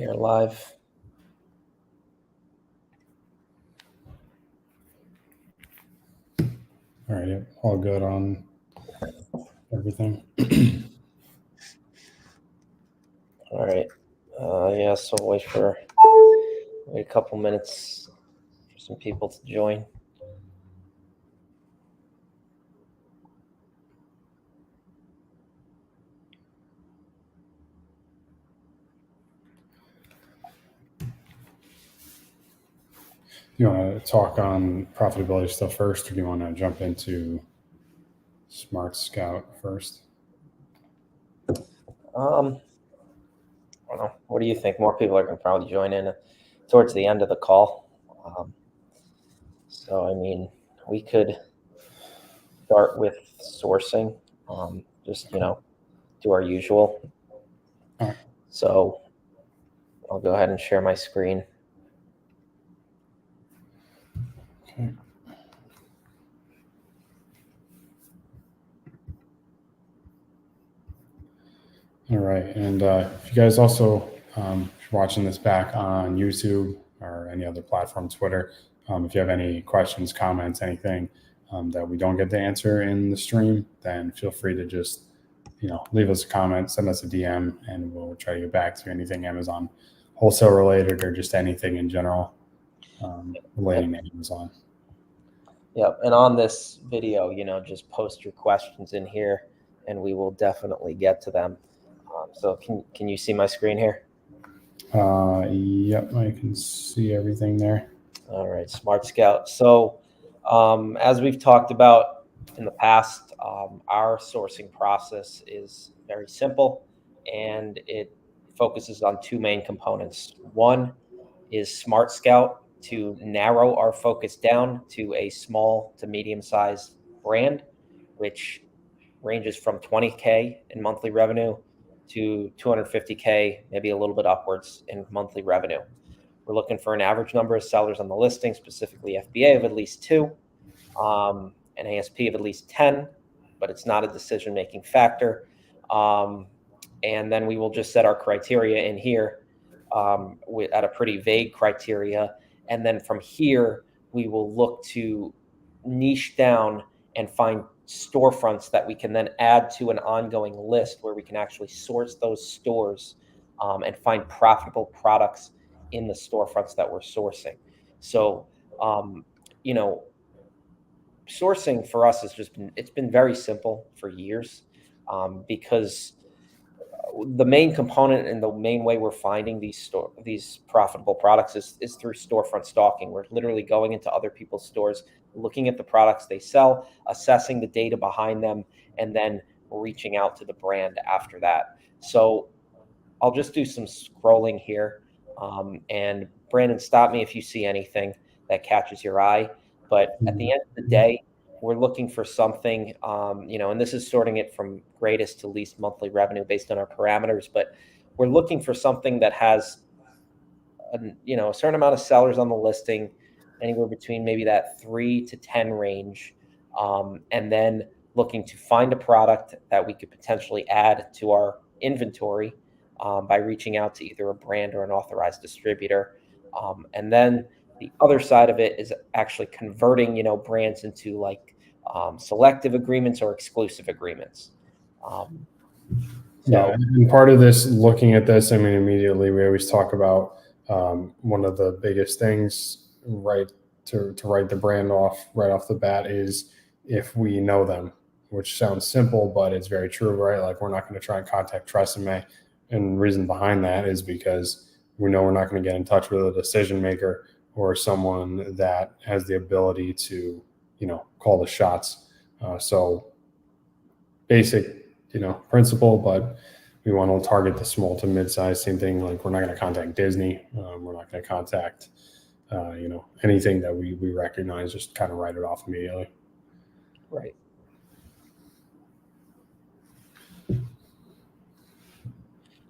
We are live. All right, yep, all good on everything. All right. Yeah, so wait a couple minutes for some people to join. You want to talk on profitability stuff first, or do you want to jump into Smart Scout first? I don't know. What do you think? More people are going to probably join in towards the end of the call. So, I mean, we could start with sourcing. Just, do our usual. All right. So I'll go ahead and share my screen. Okay. All right, and if you guys also watching this back on YouTube or any other platform, Twitter, if you have any questions, comments, anything that we don't get to answer in the stream, then feel free to just leave us a comment, send us a DM, and we'll try to get back to anything Amazon wholesale related or just anything in general relating to Amazon. Yep, and on this video, just post your questions in here, and we will definitely get to them. So can you see my screen here? Yep, I can see everything there. All right, Smart Scout. So as we've talked about in the past, our sourcing process is very simple, and it focuses on two main components. One is Smart Scout to narrow our focus down to a small to medium-sized brand, which ranges from 20K in monthly revenue to 250K, maybe a little bit upwards in monthly revenue. We're looking for an average number of sellers on the listing, specifically FBA of at least 2, an ASP of at least 10, but it's not a decision-making factor. And then we will just set our criteria in here at a pretty vague criteria. And then from here, we will look to niche down and find storefronts that we can then add to an ongoing list where we can actually source those stores and find profitable products in the storefronts that we're sourcing. So, sourcing for us it's been very simple for years because the main component and the main way we're finding these profitable products is through storefront stalking. We're literally going into other people's stores, looking at the products they sell, assessing the data behind them, and then reaching out to the brand after that. So I'll just do some scrolling here. And Brandon, stop me if you see anything that catches your eye. But at the end of the day, we're looking for something, and this is sorting it from greatest to least monthly revenue based on our parameters. But we're looking for something that has, a certain amount of sellers on the listing, anywhere between maybe that 3 to 10 range, and then looking to find a product that we could potentially add to our inventory by reaching out to either a brand or an authorized distributor. And then the other side of it is actually converting, brands into like selective agreements or exclusive agreements. Yeah, and part of this, looking at this, I mean, immediately we always talk about one of the biggest things, right, to write the brand off right off the bat is if we know them, which sounds simple, but it's very true, right? Like we're not going to try and contact Tresemme. And the reason behind that is because we know we're not going to get in touch with a decision maker or someone that has the ability to, call the shots. So basic, principle, but we want to target the small to mid-size. Same thing, like we're not going to contact Disney. We're not going to contact, anything that we recognize, just kind of write it off immediately. Right.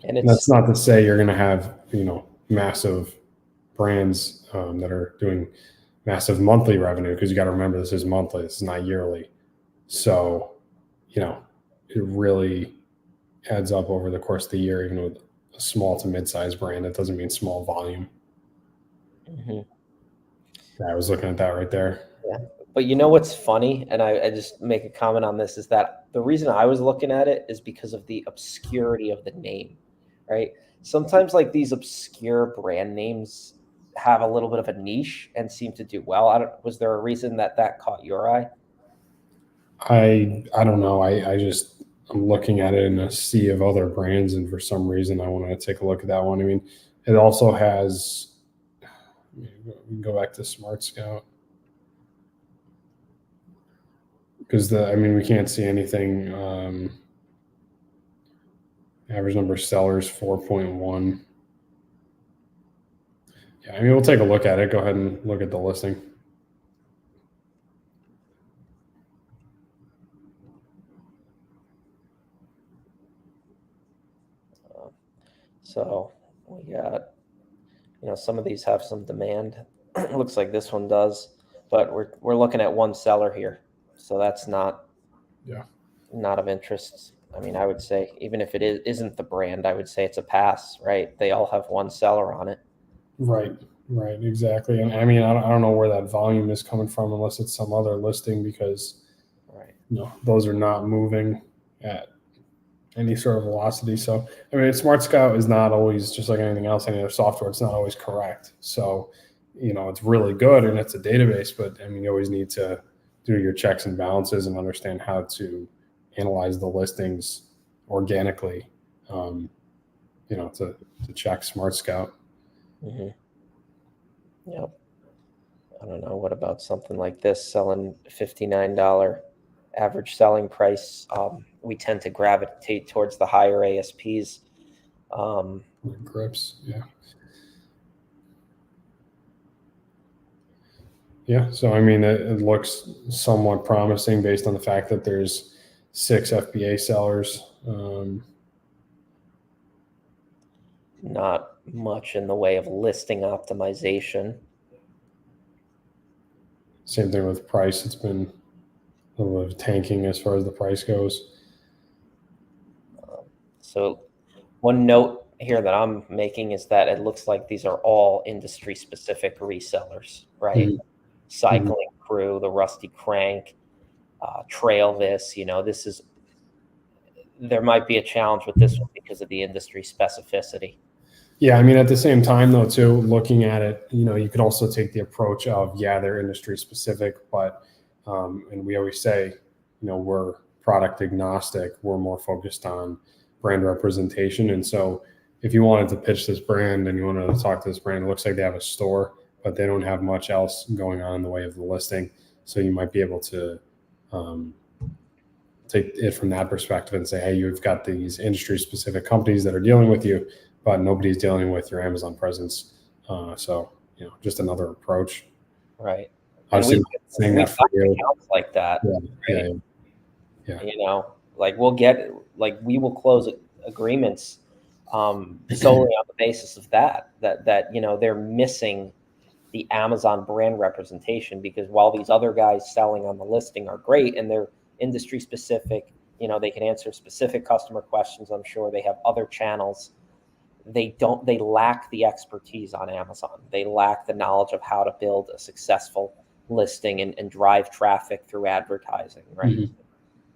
And that's not to say you're going to have, massive brands that are doing massive monthly revenue, because you got to remember this is monthly, this is not yearly. So, it really adds up over the course of the year, even with a small to mid-sized brand. It doesn't mean small volume. Mhm. Yeah, I was looking at that right there. Yeah. But you know what's funny, and I just make a comment on this, is that the reason I was looking at it is because of the obscurity of the name, right? Sometimes like these obscure brand names have a little bit of a niche and seem to do well. Was there a reason that that caught your eye? I don't know. I'm looking at it in a sea of other brands, and for some reason, I wanted to take a look at that one. I mean, it also has. We can go back to Smart Scout because we can't see anything. Average number of sellers 4.1. Yeah, I mean, we'll take a look at it. Go ahead and look at the listing. So we got, some of these have some demand. It looks like this one does, but we're looking at one seller here, so that's not Yeah. not of interest. I mean, I would say even if it isn't the brand, I would say it's a pass, right? They all have one seller on it. Right. Right. Exactly. And I mean, I don't know where that volume is coming from unless it's some other listing because Right. those are not moving at any sort of velocity. So, I mean, Smart Scout is not always just like anything else, any other software. It's not always correct. So, it's really good and it's a database, but I mean, you always need to do your checks and balances and understand how to analyze the listings organically, to check Smart Scout. Mm-hmm. Yep. I don't know. What about something like this selling $59 average selling price? We tend to gravitate towards the higher ASPs. Grips, yeah. Yeah, so I mean, it looks somewhat promising based on the fact that there's 6 FBA sellers. Not much in the way of listing optimization. Same thing with price. It's been a little bit of tanking as far as the price goes. So one note here that I'm making is that it looks like these are all industry specific resellers, right? Mhm. Mhm. Cycling Crew, the Rusty Crank, Trail this, there might be a challenge with this one because of the industry specificity. Yeah, I mean, at the same time, though, too, looking at it, you could also take the approach of, yeah, they're industry specific, but, and we always say, we're product agnostic. We're more focused on brand representation. And so if you wanted to pitch this brand and you wanted to talk to this brand, it looks like they have a store, but they don't have much else going on in the way of the listing. So you might be able to take it from that perspective and say, hey, you've got these industry specific companies that are dealing with you, but nobody's dealing with your Amazon presence. So, just another approach. Right. And Obviously, not saying we've that for got you. accounts like that, Yeah, right? yeah, yeah. Like we will close agreements solely on the basis of that they're missing the Amazon brand representation, because while these other guys selling on the listing are great and they're industry specific, they can answer specific customer questions. I'm sure they have other channels. They lack the expertise on Amazon. They lack the knowledge of how to build a successful listing and drive traffic through advertising, right? Mhm.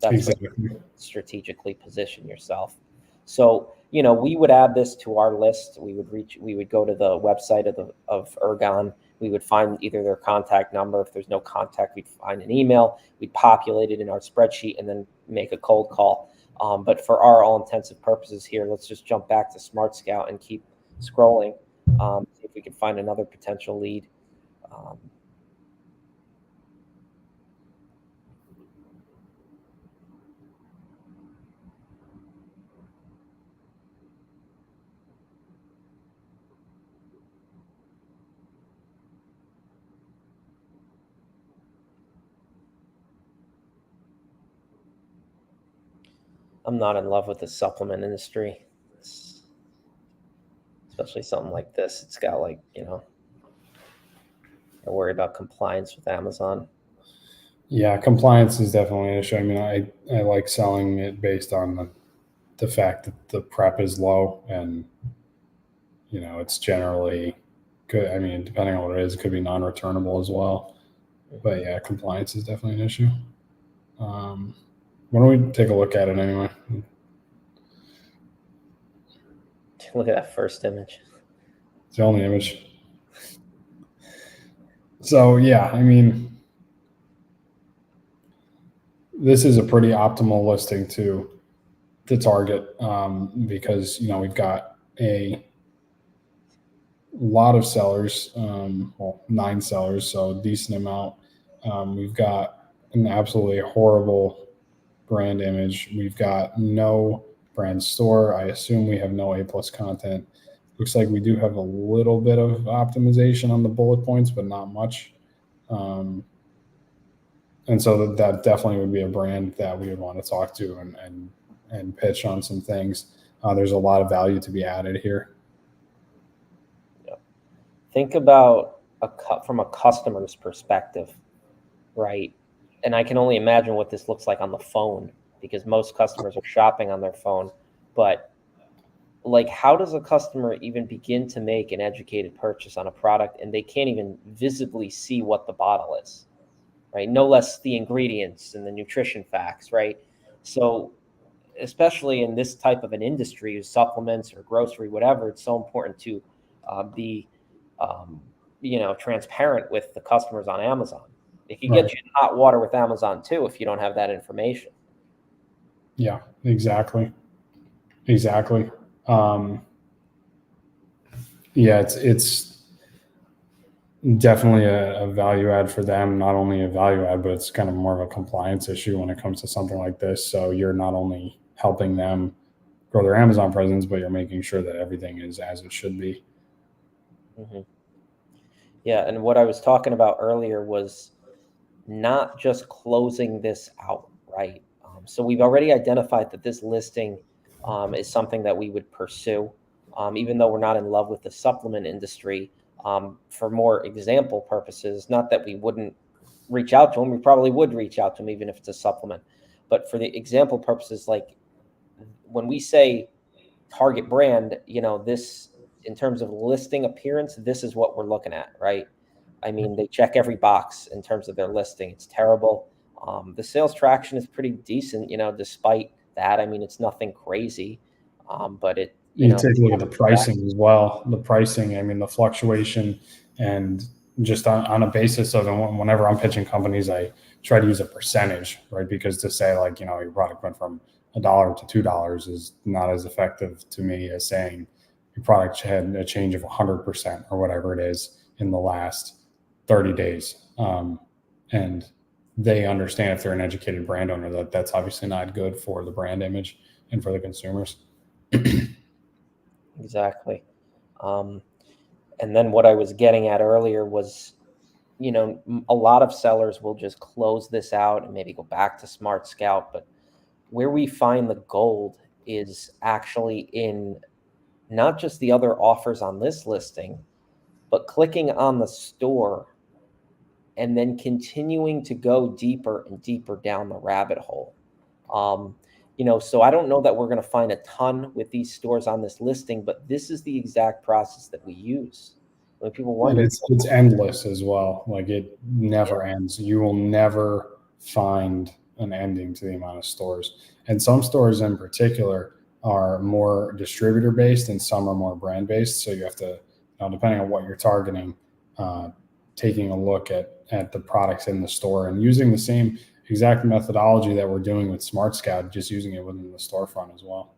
That's where Exactly. you strategically position yourself. So, we would add this to our list. We would go to the website of Ergon. We would find either their contact number. If there's no contact, we'd find an email. We'd populate it in our spreadsheet and then make a cold call. But for our all intensive purposes here, let's just jump back to Smart Scout and keep scrolling. See if we can find another potential lead. I'm not in love with the supplement industry. Especially something like this. It's got I worry about compliance with Amazon. Yeah, compliance is definitely an issue. I mean, I like selling it based on the fact that the prep is low and it's generally good. I mean, depending on what it is, it could be non-returnable as well. But yeah, compliance is definitely an issue. Why don't we take a look at it anyway? Look at that first image. It's the only image. So yeah, I mean, this is a pretty optimal listing to target because we've got a lot of sellers, 9 sellers, so a decent amount. We've got an absolutely horrible brand image. We've got no brand store. I assume we have no A+ content. Looks like we do have a little bit of optimization on the bullet points, but not much. And so that definitely would be a brand that we would want to talk to and pitch on some things. There's a lot of value to be added here. Think about from a customer's perspective, right? And I can only imagine what this looks like on the phone, because most customers are shopping on their phone. But like, how does a customer even begin to make an educated purchase on a product and they can't even visibly see what the bottle is, right? No less the ingredients and the nutrition facts, right? So especially in this type of an industry, supplements or grocery, whatever, it's so important to be transparent with the customers on Amazon. It can get you in hot water with Amazon too if you don't have that information. Yeah, exactly. Yeah, it's definitely a value add for them. Not only a value add, but it's kind of more of a compliance issue when it comes to something like this. So you're not only helping them grow their Amazon presence, but you're making sure that everything is as it should be. Mm-hmm. Yeah, and what I was talking about earlier was not just closing this out, right? So we've already identified that this listing is something that we would pursue, even though we're not in love with the supplement industry. For more example purposes, not that we wouldn't reach out to them, we probably would reach out to them even if it's a supplement. But for the example purposes, like when we say target brand, this in terms of listing appearance, this is what we're looking at, right? I mean, they check every box in terms of their listing. It's terrible. The sales traction is pretty decent, despite that. I mean, it's nothing crazy, but you take a look at the pricing as well. The pricing, I mean, the fluctuation, and just on a basis of, and whenever I'm pitching companies, I try to use a percentage, right? Because to say like, your product went from $1 to $2 is not as effective to me as saying your product had a change of 100% or whatever it is in the last 30 days. And they understand, if they're an educated brand owner, that that's obviously not good for the brand image and for the consumers. Exactly. And then what I was getting at earlier was, a lot of sellers will just close this out and maybe go back to Smart Scout. But where we find the gold is actually in not just the other offers on this listing, but clicking on the store and then continuing to go deeper and deeper down the rabbit hole. So I don't know that we're going to find a ton with these stores on this listing, but this is the exact process that we use. When people wonder, and it's endless as well. Like, it never ends. You will never find an ending to the amount of stores. And some stores in particular are more distributor based and some are more brand based. So you have to, depending on what you're targeting, taking a look at the products in the store and using the same exact methodology that we're doing with Smart Scout, just using it within the storefront as well.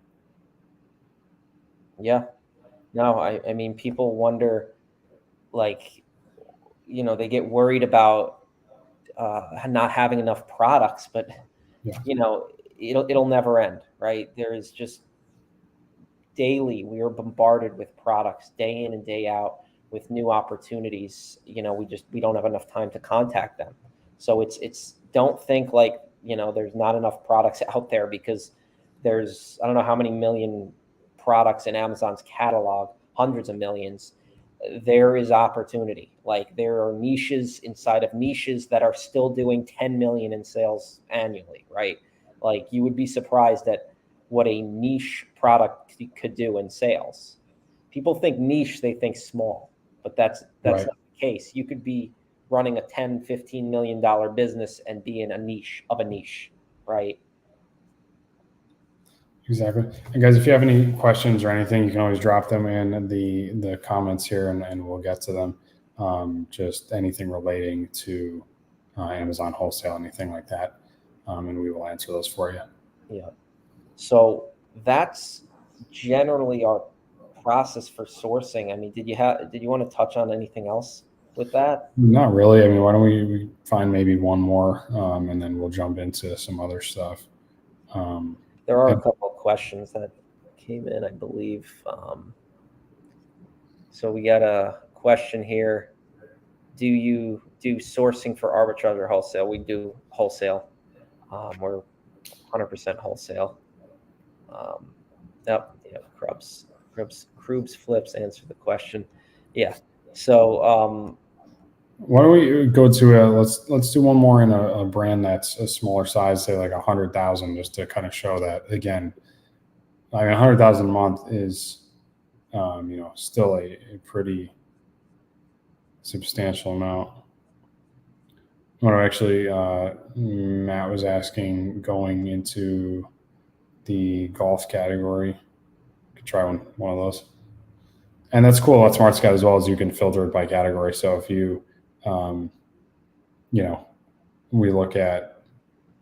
Yeah. No, I mean, people wonder, like, they get worried about not having enough products, but Yeah. it'll never end, right? There is just daily, we are bombarded with products day in and day out with new opportunities. We don't have enough time to contact them. So it's don't think like, there's not enough products out there, because there's, I don't know how many million products in Amazon's catalog, hundreds of millions. There is opportunity. Like, there are niches inside of niches that are still doing 10 million in sales annually, right? Like, you would be surprised at what a niche product could do in sales. People think niche, they think small, but that's Right. not the case. You could be running a 10, $15 million business and be in a niche of a niche, right? Exactly. And guys, if you have any questions or anything, you can always drop them in the comments here, and we'll get to them. Just anything relating to Amazon wholesale, anything like that, and we will answer those for you. Yeah. So that's generally our process for sourcing. I mean, did you want to touch on anything else with that? Not really. I mean, why don't we find maybe one more, and then we'll jump into some other stuff. There are a And couple of questions that came in, I believe. So we got a question here. Do you do sourcing for arbitrage or wholesale? We do wholesale. We're 100% wholesale. Yep, yeah, Krubs flips answer the question. Yeah. So why don't we go to let's do one more in a brand that's a smaller size, say like 100,000, just to kind of show that again. I mean, 100,000 a month is, still a pretty substantial amount. Well, actually, Matt was asking going into the golf category. Could try one of those, and that's cool at Smart Scout as well as you can filter it by category. So if you, um, we look at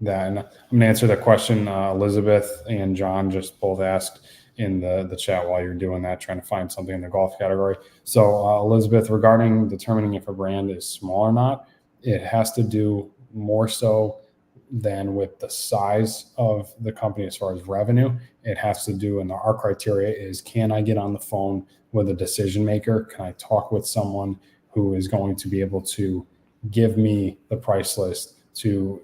that, and I'm going to answer the question Elizabeth and John just both asked in the chat while you're doing that, trying to find something in the golf category. So Elizabeth, regarding determining if a brand is small or not, it has to do more so than with the size of the company as far as revenue. It has to do, and our criteria is, can I get on the phone with a decision maker? Can I talk with someone who is going to be able to give me the price list, to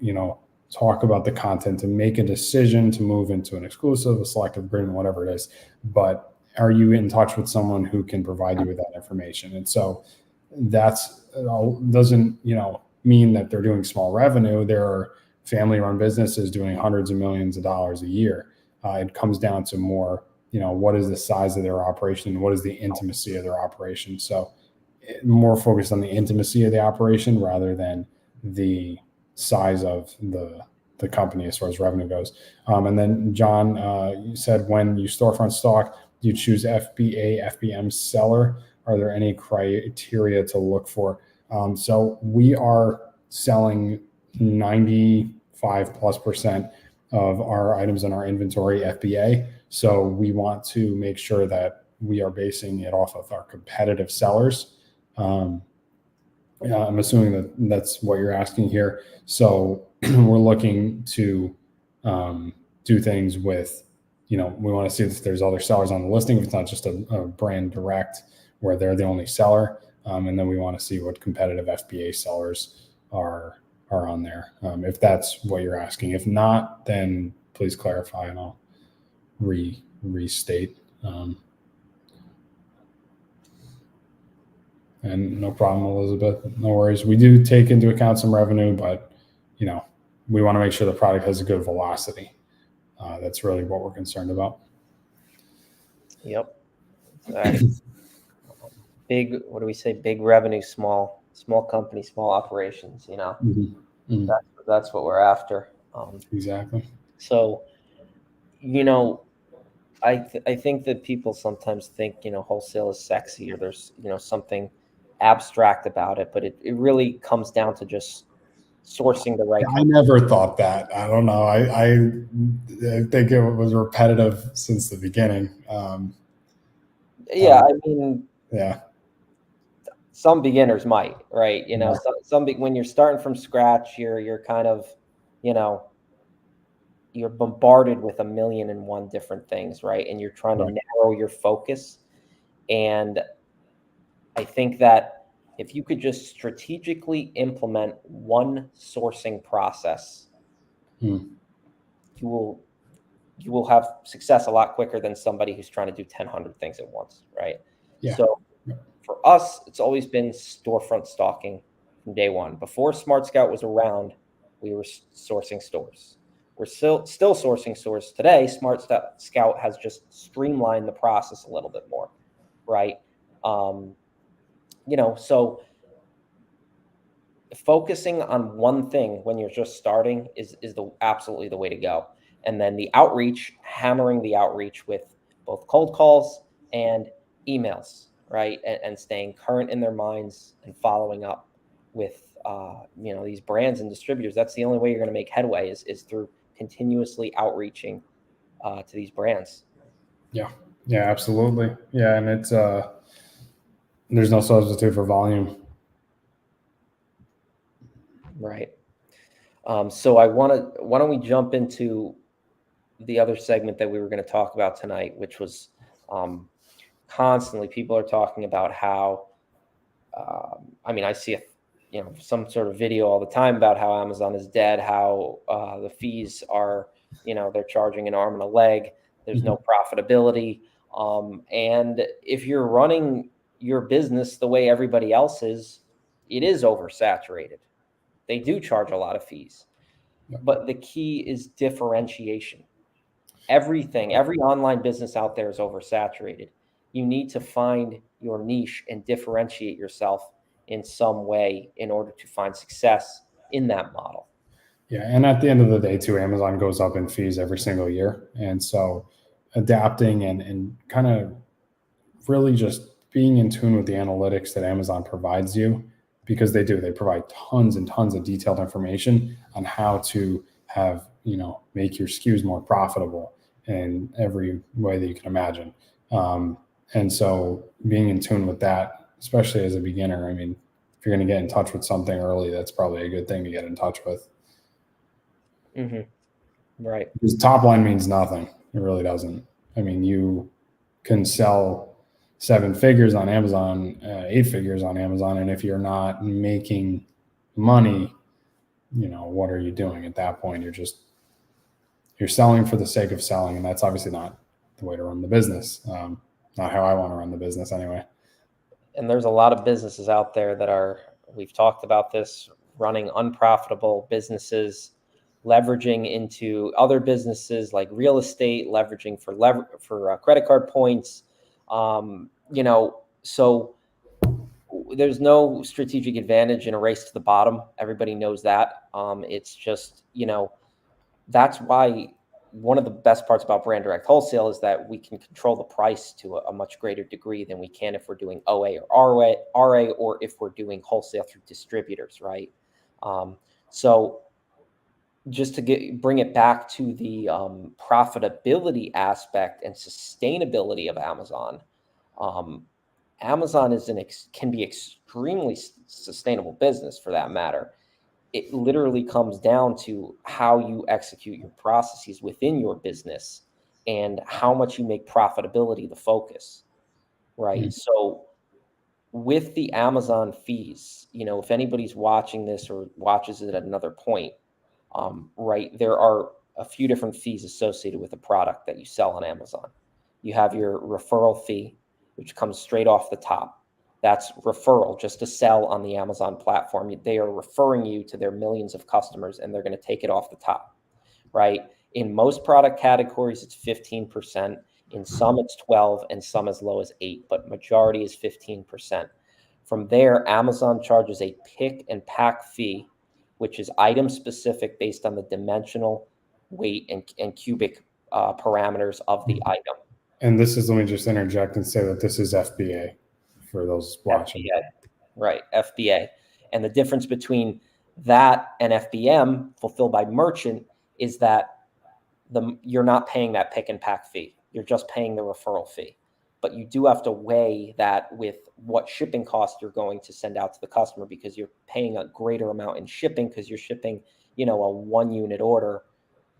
talk about the content, to make a decision to move into an exclusive, a selective agreement, whatever it is. But are you in touch with someone who can provide you with that information? And so that's doesn't mean that they're doing small revenue. There are family-run businesses doing hundreds of millions of dollars a year. It comes down to more, what is the size of their operation and what is the intimacy of their operation. So more focused on the intimacy of the operation rather than the size of the company as far as revenue goes. And then John, you said when you storefront stock, you choose FBA, FBM seller. Are there any criteria to look for? So we are selling 95+% of our items in our inventory FBA. So we want to make sure that we are basing it off of our competitive sellers. I'm assuming that that's what you're asking here. So we're looking to do things with, we want to see if there's other sellers on the listing, if it's not just a brand direct where they're the only seller. And then we want to see what competitive FBA sellers are on there. If that's what you're asking. If not, then please clarify and I'll restate. And no problem, Elizabeth. No worries. We do take into account some revenue, but we want to make sure the product has a good velocity. That's really what we're concerned about. Yep. Big, what do we say? Big revenue, small company, small operations. Mm-hmm. Mm-hmm. That's what we're after. Exactly. So, I think that people sometimes think wholesale is sexy, or there's something abstract about it, but it really comes down to just sourcing the right. I never thought that. I don't know. I think it was repetitive since the beginning. Yeah, I mean, yeah. Some beginners might, right? Some when you're starting from scratch, you're kind of, you're bombarded with 1,000,001 different things, right? And you're trying to narrow your focus. And I think that if you could just strategically implement one sourcing process, you will have success a lot quicker than somebody who's trying to do 1,000 things at once, right? Yeah. So for us, it's always been storefront stalking from day one. Before Smart Scout was around, we were sourcing stores. We're still sourcing stores today. Smart Scout has just streamlined the process a little bit more, right? So focusing on one thing when you're just starting is the absolutely the way to go. And then the outreach, hammering the outreach with both cold calls and emails, right? And staying current in their minds and following up with these brands and distributors. That's the only way you're going to make headway is through continuously outreaching to these brands. Yeah. Yeah, absolutely. Yeah. And it's, there's no substitute for volume. Right. So why don't we jump into the other segment that we were going to talk about tonight, which was constantly people are talking about how, I see some sort of video all the time about how Amazon is dead, how the fees are, they're charging an arm and a leg. There's no profitability. And if you're running your business the way everybody else is, it is oversaturated. They do charge a lot of fees, but the key is differentiation. Every online business out there is oversaturated. You need to find your niche and differentiate yourself in some way in order to find success in that model. Yeah, and at the end of the day, too, Amazon goes up in fees every single year, and so adapting and kind of really just being in tune with the analytics that Amazon provides you, because they provide tons and tons of detailed information on how to have make your SKUs more profitable in every way that you can imagine. And so being in tune with that, especially as a beginner, if you're going to get in touch with something early, that's probably a good thing to get in touch with. Right. Because top line means nothing. It really doesn't. You can sell 7 figures on Amazon, 8 figures on Amazon, and if you're not making money, what are you doing at that point? You're selling for the sake of selling, and that's obviously not the way to run the business. Not how I want to run the business anyway. And there's a lot of businesses out there that we've talked about this, running unprofitable businesses, leveraging into other businesses like real estate, leveraging for credit card points. So there's no strategic advantage in a race to the bottom. Everybody knows that. It's just, that's why one of the best parts about brand direct wholesale is that we can control the price to a much greater degree than we can if we're doing OA or RA, or if we're doing wholesale through distributors, right? So just to bring it back to the profitability aspect and sustainability of Amazon, Amazon can be extremely sustainable business for that matter. It literally comes down to how you execute your processes within your business and how much you make profitability the focus, right? So with the Amazon fees, if anybody's watching this or watches it at another point, right, there are a few different fees associated with a product that you sell on Amazon. You have your referral fee, which comes straight off the top. That's referral, just to sell on the Amazon platform. They are referring you to their millions of customers, and they're going to take it off the top, right? In most product categories, it's 15%. In some, it's 12, and some as low as 8, but majority is 15%. From there, Amazon charges a pick and pack fee, which is item specific based on the dimensional, weight, and cubic parameters of the item. And let me just interject and say that this is FBA for those watching. FBA, right, FBA. And the difference between that and FBM, fulfilled by merchant, is that you're not paying that pick and pack fee. You're just paying the referral fee. But you do have to weigh that with what shipping cost you're going to send out to the customer, because you're paying a greater amount in shipping because you're shipping, a 1-unit order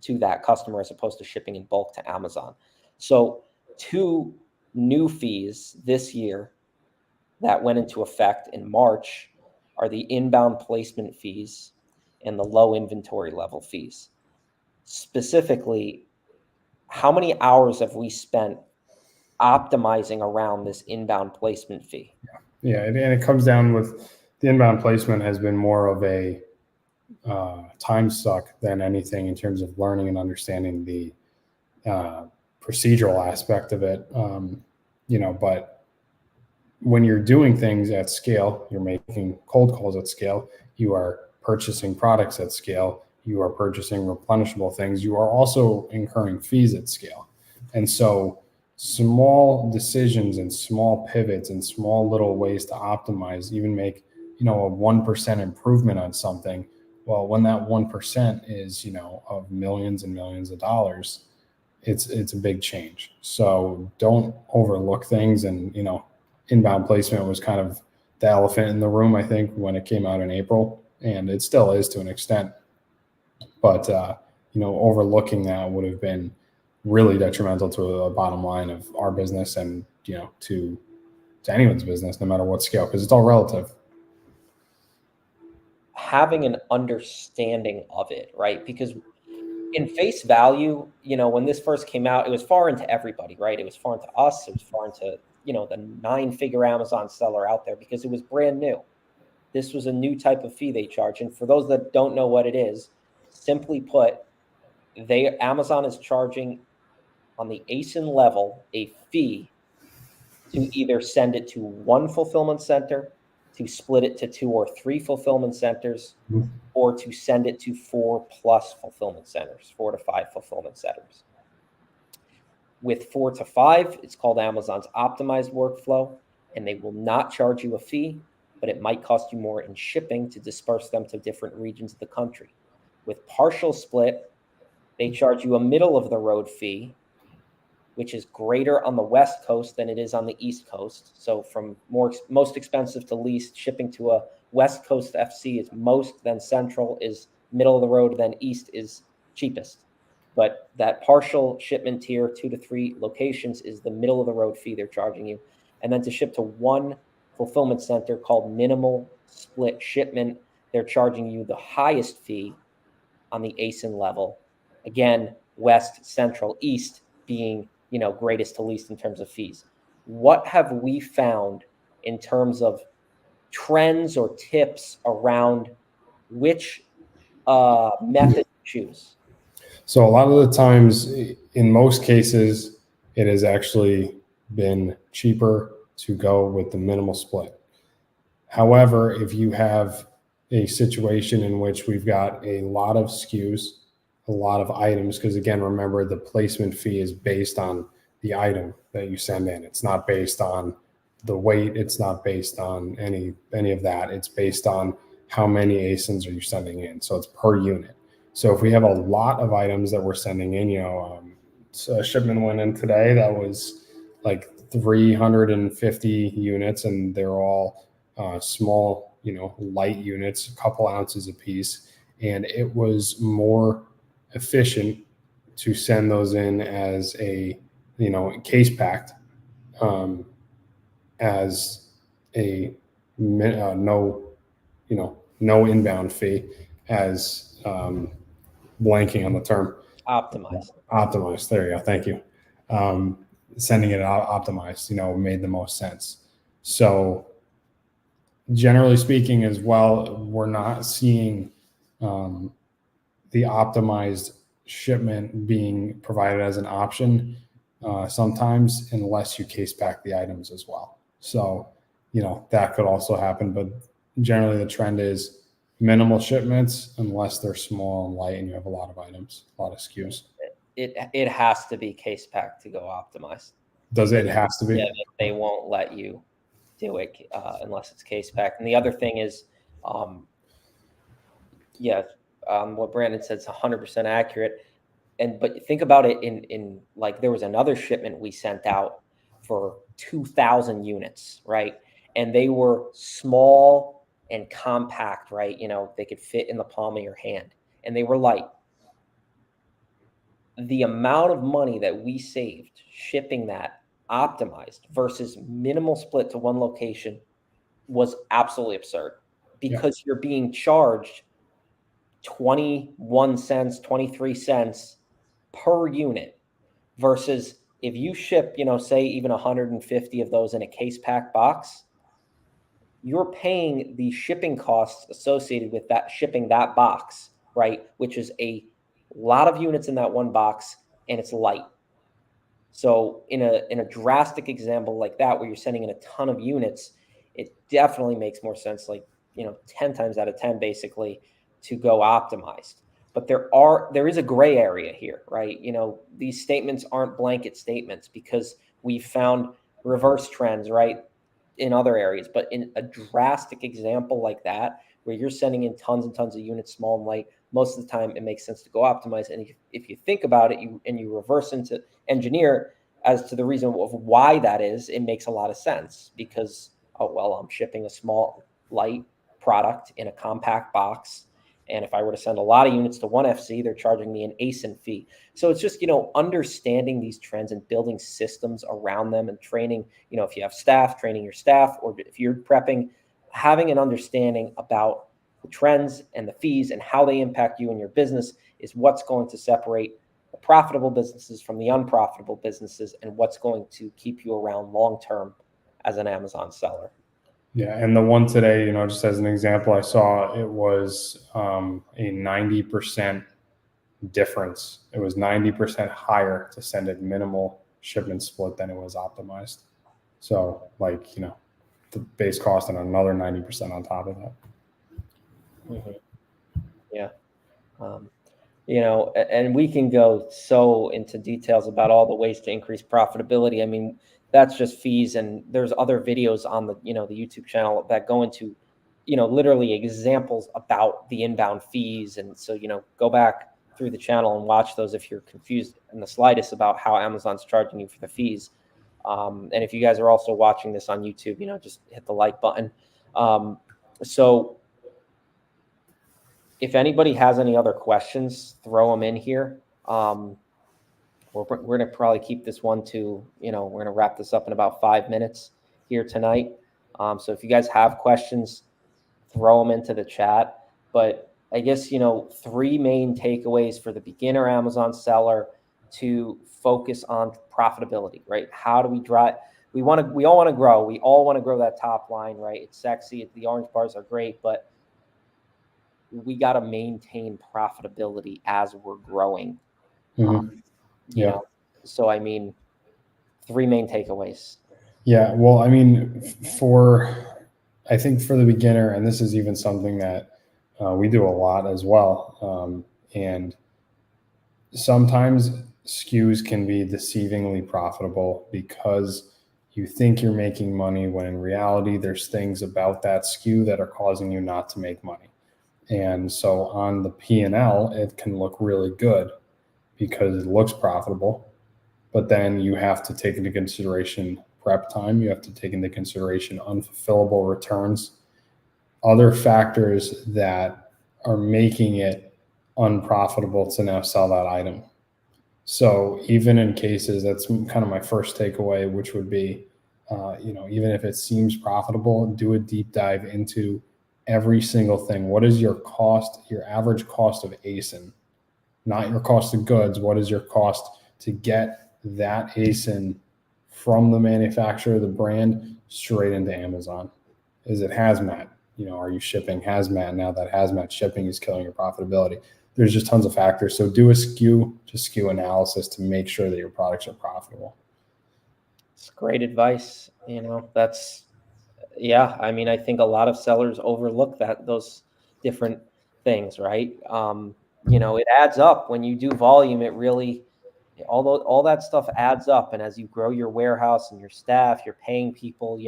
to that customer as opposed to shipping in bulk to Amazon. So 2 new fees this year that went into effect in March are the inbound placement fees and the low inventory level fees. Specifically, how many hours have we spent optimizing around this inbound placement fee? Yeah, and it comes down with the inbound placement has been more of a time suck than anything in terms of learning and understanding the procedural aspect of it. But when you're doing things at scale, you're making cold calls at scale, you are purchasing products at scale, you are purchasing replenishable things, you are also incurring fees at scale. And so small decisions and small pivots and small little ways to optimize, even make, a 1% improvement on something. Well, when that 1% is, of millions and millions of dollars, it's a big change. So don't overlook things. And, inbound placement was kind of the elephant in the room, I think, when it came out in April, and it still is to an extent. But, overlooking that would have been really detrimental to the bottom line of our business and, to anyone's business, no matter what scale, because it's all relative. Having an understanding of it, right? Because in face value, when this first came out, it was foreign to everybody, right? It was foreign to us. It was foreign to, the 9-figure Amazon seller out there because it was brand new. This was a new type of fee they charge. And for those that don't know what it is, simply put, Amazon is charging on the ASIN level a fee to either send it to one fulfillment center, to split it to 2 or 3 fulfillment centers, or to send it to 4+ fulfillment centers, 4 to 5 fulfillment centers. With 4 to 5, it's called Amazon's optimized workflow, and they will not charge you a fee, but it might cost you more in shipping to disperse them to different regions of the country. With partial split, they charge you a middle of the road fee, which is greater on the West Coast than it is on the East Coast. So from most expensive to least, shipping to a West Coast FC is most, then Central is middle of the road, then East is cheapest. But that partial shipment tier, 2 to 3 locations, is the middle of the road fee they're charging you. And then to ship to one fulfillment center called minimal split shipment, they're charging you the highest fee on the ASIN level. Again, West, Central, East being, greatest to least in terms of fees. What have we found in terms of trends or tips around which method to choose? So a lot of the times, in most cases, it has actually been cheaper to go with the minimal split. However, if you have a situation in which we've got a lot of SKUs, a lot of items, because again, remember the placement fee is based on the item that you send in. It's not based on the weight. It's not based on any of that. It's based on how many ASINs are you sending in. So it's per unit. So if we have a lot of items that we're sending in, so a shipment went in today that was like 350 units, and they're all small, light units, a couple ounces a piece. And it was more efficient to send those in as a, case packed, as a no inbound fee, as blanking on the term. Optimized. There you go. Thank you. Sending it out optimized, made the most sense. So generally speaking as well, we're not seeing the optimized shipment being provided as an option sometimes, unless you case pack the items as well. So, that could also happen, but generally the trend is minimal shipments unless they're small and light and you have a lot of items, a lot of SKUs. It has to be case packed to go optimized. Does it has to be? Yeah, they won't let you do it unless it's case packed. And the other thing is, what Brandon said is 100% accurate. But think about it in like there was another shipment we sent out for 2,000 units, right? And they were small and compact, right? They could fit in the palm of your hand, and they were light. The amount of money that we saved shipping that optimized versus minimal split to one location was absolutely absurd, because you're being charged 21 cents, 23 cents per unit, versus if you ship, say even 150 of those in a case pack box, you're paying the shipping costs associated with that shipping that box, right? Which is a lot of units in that one box, and it's light. So in a drastic example like that, where you're sending in a ton of units, it definitely makes more sense, like, 10 times out of 10, basically, to go optimized. But there is a gray area here, right? These statements aren't blanket statements, because we found reverse trends, right, in other areas. But in a drastic example like that, where you're sending in tons and tons of units, small and light, most of the time it makes sense to go optimize. And if you think about it, you reverse into engineer as to the reason of why that is, it makes a lot of sense, because, oh, well, I'm shipping a small light product in a compact box, and if I were to send a lot of units to one FC, they're charging me an ASIN fee. So it's just, understanding these trends and building systems around them, and training, if you have staff, training your staff, or if you're prepping, having an understanding about the trends and the fees and how they impact you and your business is what's going to separate the profitable businesses from the unprofitable businesses, and what's going to keep you around long term as an Amazon seller. Yeah, and the one today, just as an example, I saw it was a 90% difference. It was 90% higher to send it minimal shipment split than it was optimized. So, the base cost and another 90% on top of that. Mm-hmm. Yeah. And we can go so into details about all the ways to increase profitability. I mean, that's just fees, and there's other videos on the YouTube channel that go into literally examples about the inbound fees. And so go back through the channel and watch those if you're confused in the slightest about how Amazon's charging you for the fees. And if you guys are also watching this on YouTube, just hit the like button. So if anybody has any other questions, throw them in here. We're going to probably keep this one to, we're going to wrap this up in about 5 minutes here tonight. So if you guys have questions, throw them into the chat. But I guess, 3 main takeaways for the beginner Amazon seller to focus on profitability, right? How do we drive? We all want to grow. We all want to grow that top line, right? It's sexy. The orange bars are great, but we got to maintain profitability as we're growing. Mm-hmm. So I mean, 3 main takeaways. Yeah, well, I mean, I think for the beginner, and this is even something that we do a lot as well, and sometimes SKUs can be deceivingly profitable because you think you're making money when in reality there's things about that SKU that are causing you not to make money. And so on the P&L, it can look really good because it looks profitable, but then you have to take into consideration prep time. You have to take into consideration unfulfillable returns, other factors that are making it unprofitable to now sell that item. So even in cases, that's kind of my first takeaway, which would be, even if it seems profitable, do a deep dive into every single thing. What is your cost, your average cost of ASIN? Not your cost of goods. What is your cost to get that ASIN from the manufacturer, the brand, straight into Amazon? Is it hazmat? Are you shipping hazmat? Now that hazmat shipping is killing your profitability. There's just tons of factors. So do a SKU analysis to make sure that your products are profitable. It's great advice. I mean, I think a lot of sellers overlook those different things, right? It adds up when you do volume. It really, all that stuff adds up. And as you grow your warehouse and your staff, you're paying people,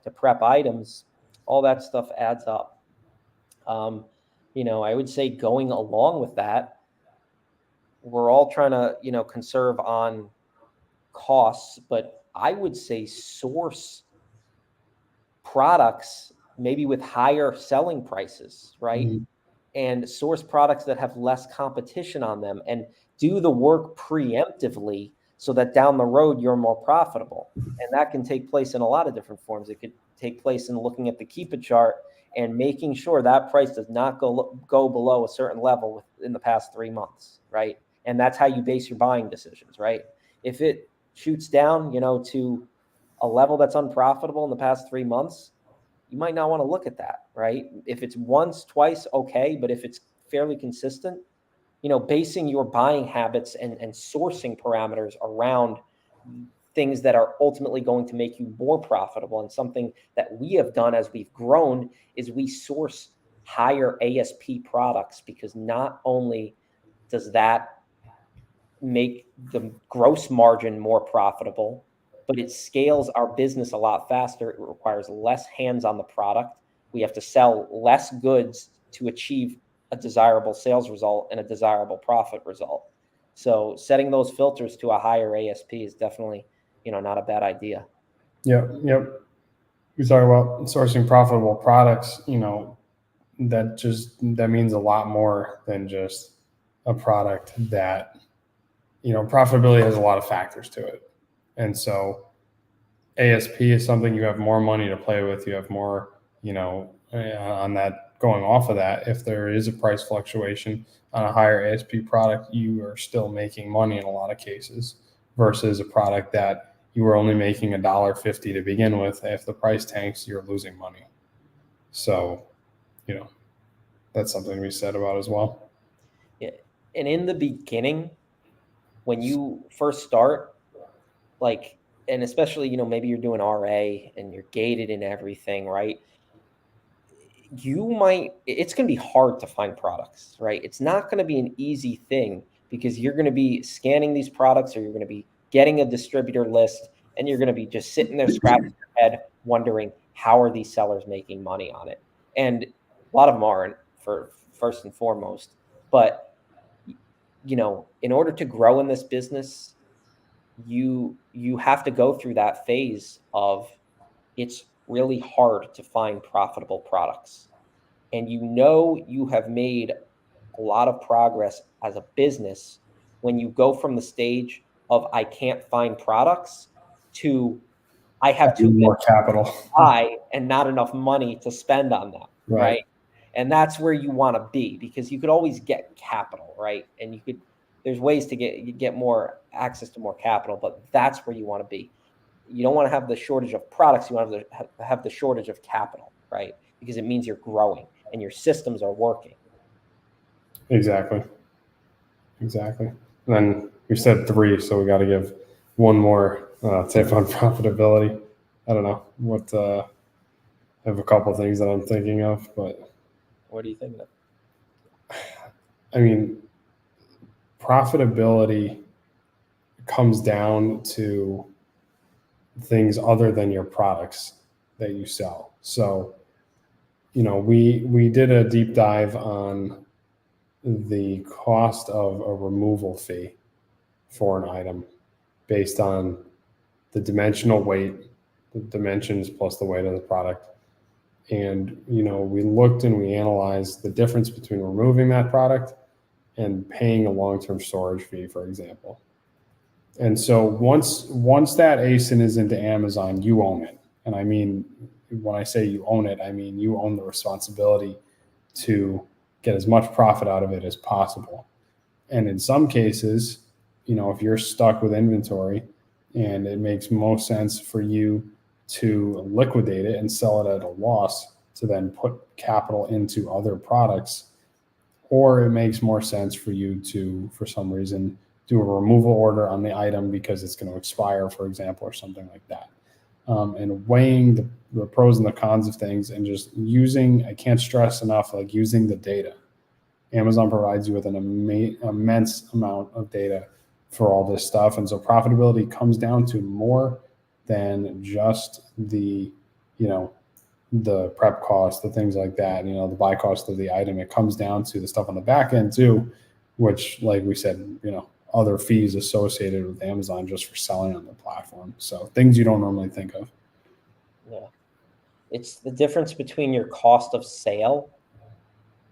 to prep items, all that stuff adds up. I would say going along with that, we're all trying to, conserve on costs, but I would say source products maybe with higher selling prices, right? Mm-hmm. And source products that have less competition on them, and do the work preemptively so that down the road you're more profitable. And that can take place in a lot of different forms. It could take place in looking at the Keepa chart and making sure that price does not go below a certain level in the past 3 months, right? And that's how you base your buying decisions, right? If it shoots down, to a level that's unprofitable in the past 3 months, you might not want to look at that, right? If it's once, twice, okay. But if it's fairly consistent, basing your buying habits and sourcing parameters around things that are ultimately going to make you more profitable. And something that we have done as we've grown is we source higher ASP products, because not only does that make the gross margin more profitable, but it scales our business a lot faster. It requires less hands on the product. We have to sell less goods to achieve a desirable sales result and a desirable profit result. So setting those filters to a higher ASP is definitely, not a bad idea. Yep, yep. We talk about sourcing profitable products. That means a lot more than just a product that, profitability has a lot of factors to it. And so ASP is something you have more money to play with. You have more, on that, going off of that. If there is a price fluctuation on a higher ASP product, you are still making money in a lot of cases, versus a product that you were only making $1.50 to begin with. If the price tanks, you're losing money. So, that's something we said about as well. Yeah. And in the beginning, when you first start, and especially, maybe you're doing RA and you're gated and everything, right? It's going to be hard to find products, right? It's not going to be an easy thing, because you're going to be scanning these products, or you're going to be getting a distributor list, and you're going to be just sitting there scratching your head wondering, how are these sellers making money on it? And a lot of them aren't, for first and foremost. But in order to grow in this business, you have to go through that phase of, it's really hard to find profitable products. And you have made a lot of progress as a business when you go from the stage of, I can't find products, to, I have too More many capital. to buy and not enough money to spend on them, Right. right? And that's where you want to be, because you could always get capital, right? And there's ways to get more access to more capital, but that's where you want to be. You don't want to have the shortage of products. You want to have the shortage of capital, right? Because it means you're growing and your systems are working. Exactly. And then we said 3, so we got to give one more tip on profitability. I don't know what. I have a couple of things that I'm thinking of, but What do you think of? I mean, profitability comes down to things other than your products that you sell. So, we did a deep dive on the cost of a removal fee for an item based on the dimensional weight, the dimensions plus the weight of the product. And, we looked and we analyzed the difference between removing that product and paying a long-term storage fee, for example. And so once that ASIN is into Amazon, you own it. And I mean, when I say you own it, I mean you own the responsibility to get as much profit out of it as possible. And in some cases, if you're stuck with inventory, and it makes most sense for you to liquidate it and sell it at a loss to then put capital into other products, or it makes more sense for you to, for some reason, do a removal order on the item because it's going to expire, for example, or something like that. And weighing the pros and the cons of things, and just using, I can't stress enough, using the data. Amazon provides you with an immense amount of data for all this stuff. And so profitability comes down to more than just the prep cost, the things like that, the buy cost of the item. It comes down to the stuff on the back end too, which, like we said, other fees associated with Amazon just for selling on the platform. So things you don't normally think of. Yeah. It's the difference between your cost of sale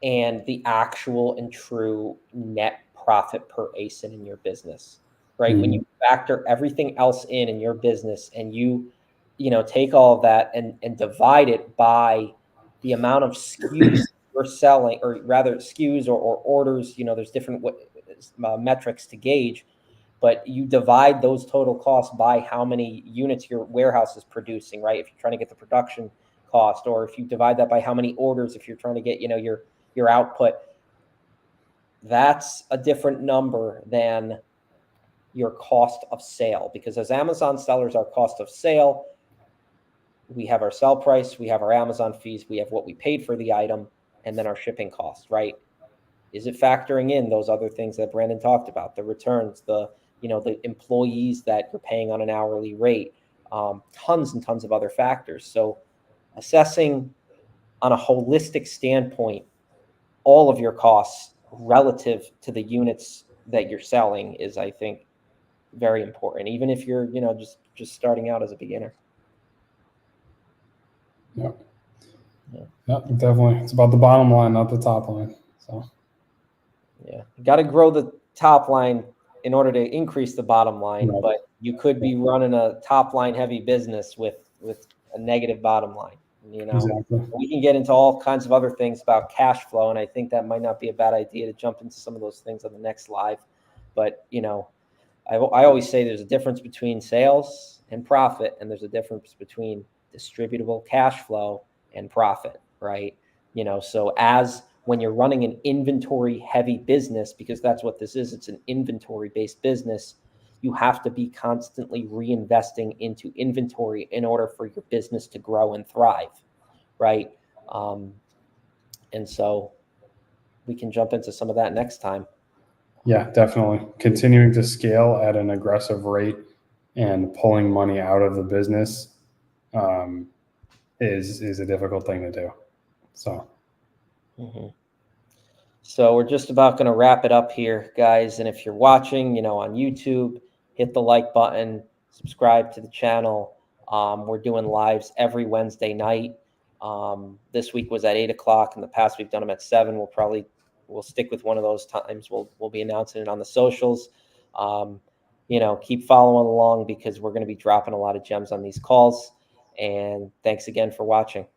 and the actual and true net profit per ASIN in your business, right? Mm-hmm. When you factor everything else in your business, and you take all of that and divide it by the amount of SKUs you're selling, or rather SKUs or orders, there's different metrics to gauge, but you divide those total costs by how many units your warehouse is producing, right? If you're trying to get the production cost, or if you divide that by how many orders, if you're trying to get, your output, that's a different number than your cost of sale. Because as Amazon sellers, our cost of sale, we have our sell price, we have our Amazon fees, we have what we paid for the item, and then our shipping cost, right? Is it factoring in those other things that Brandon talked about, the returns, the employees that you're paying on an hourly rate, tons and tons of other factors. So assessing on a holistic standpoint all of your costs relative to the units that you're selling is, I think, very important, even if you're just starting out as a beginner. Yeah. Definitely. It's about the bottom line, not the top line. So yeah, you got to grow the top line in order to increase the bottom line, right. but you could be running a top line heavy business with a negative bottom line. Exactly. We can get into all kinds of other things about cash flow, and I think that might not be a bad idea to jump into some of those things on the next live. But I always say there's a difference between sales and profit, and there's a difference between distributable cash flow and profit, right? So as when you're running an inventory heavy business, because that's what this is, it's an inventory based business, you have to be constantly reinvesting into inventory in order for your business to grow and thrive, right? And so we can jump into some of that next time. Yeah, definitely. Continuing to scale at an aggressive rate and pulling money out of the business is a difficult thing to do. So. Mm-hmm. So we're just about going to wrap it up here, guys. And if you're watching, on YouTube, hit the like button, subscribe to the channel. We're doing lives every Wednesday night. This week was at 8:00. In the past, we've done them at 7. We'll stick with one of those times. We'll be announcing it on the socials. Keep following along because we're going to be dropping a lot of gems on these calls. And thanks again for watching.